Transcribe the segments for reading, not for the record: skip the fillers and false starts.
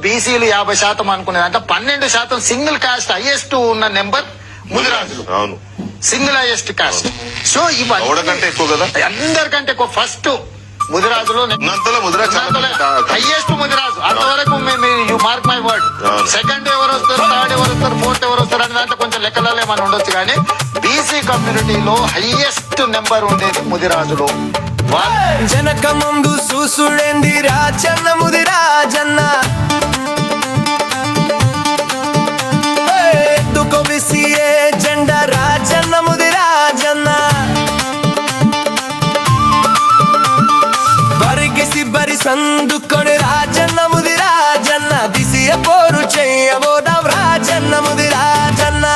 బీసీలు 50% అనుకునేది అంటే 12% సింగిల్ కాస్ట్ హైయెస్ట్ ఉన్న నెంబర్ ముదిరాజులు. అవును, సింగిల్ హైయెస్ట్ కాస్ట్. సో ఇవన్నీ ఎక్కువ కదా, అందరికంటే ఎక్కువ. ఫస్ట్ ముదిరాజులో హైయెస్ట్ ముదిరాజు. అంతవరకు you mark my word. Second ఎవరు వస్తారు, థర్డ్ ఎవరు వస్తారు, ఫోర్త్ ఎవరు వస్తారు అనే దాంట్లో కొంచెం లెక్కలలో మనం ఉండొచ్చు. కానీ బీసీ కమ్యూనిటీలో హైయెస్ట్ నెంబర్ ఉండేది ముదిరాజులు. జనక ముందు చూసుడేంది రాజన్న ముదిరాజన్న, ఎత్తుకో బిసిఏ జెండా రాజన్న ముదిరాజన్న, బరిగిసి బరి సందుకొని రాజన్న ముదిరాజన్న, బిసిఏ పోరు చెయ్యబోదాం రాజన్న ముదిరాజన్న.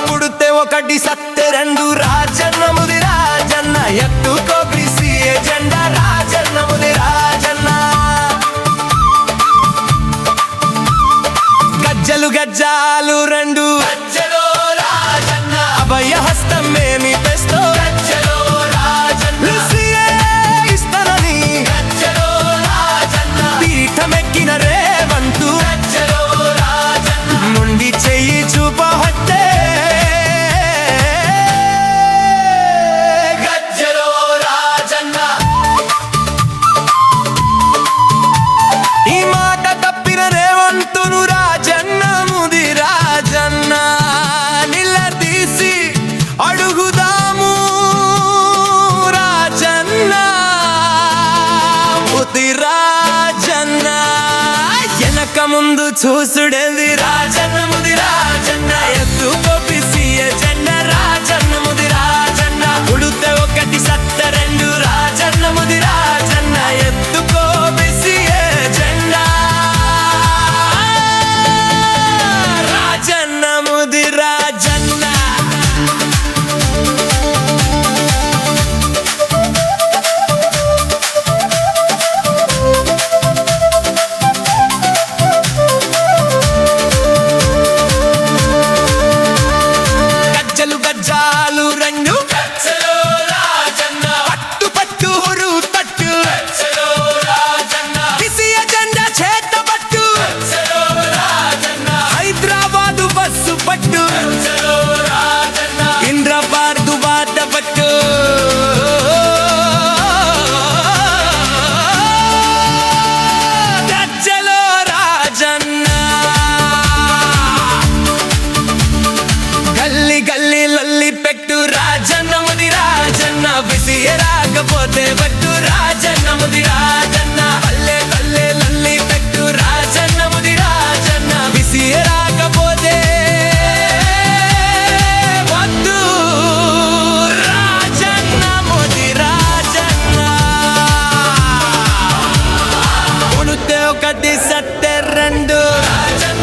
పుడితే ఒకటి సత్తే రెండు రాజన్న ముదిరాజన్న, ఎత్తుకో బిసిఏ జెండా రాజన్న ముదిరాజన్న. గజ్జలు గజ్జాలు రెండు గజ్జలో రాజన్న, అభయ హస్తం మేమి పెస్తో గజ్జలో రాజన్న, ఇస్తానని గజ్జలో రాజన్న, పీఠమెక్కిన రేవంతు గజ్జలో రాజన్న, ముండి చెయ్యి చూపహట్టే గజ్జలో రాజన్న. ఈ మాట తప్పిన రేవంతును రాజన్న ముదిరాజన్న, నిలదీసి అడుగుదాము రాజన్న ముదిరాజన్న. వెనక ముందు చూసుడేది రాజన్న ముదిరాజన్న, ఎత్తుకో బిసిఏ జెండా రాజన్న ముదిరాజన్న, ఉడితే ఒకటి సత్త రెండు రాజన్న ముదిరాజన్న, ఎత్తుకో బిసిఏ జెండా రాజన్న ముదిరాజన్న. గజ్జలు గజ్జాలు రెండు గజ్జలో రాజన్న, పట్టు పట్టు హురు తట్టు గజ్జలో రాజన్న, బిసిఏ జెండా చేత పట్టు గజ్జలో రాజన్న, హైదరాబాదు బస్సు పట్టు గజ్జలో రాజన్న, ఇంద్రాబాదు బాట పట్టు గజ్జలో రాజన్న. గల్లి గల్లి లల్లి పెట్టు రాజన్న ముదిరాజన్న, బిసిఏ రాకపోతే పట్టు రాజన్న ముదిరాజన్న, పల్లె పల్లె లల్లి పెట్టు రాజన్న ముదిరాజన్న, బిసిఏ రాకపోతే వద్దు రాజన్న ముదిరాజన్న. ఉడితే ఒకటి సత్తే రెండు రాజన్న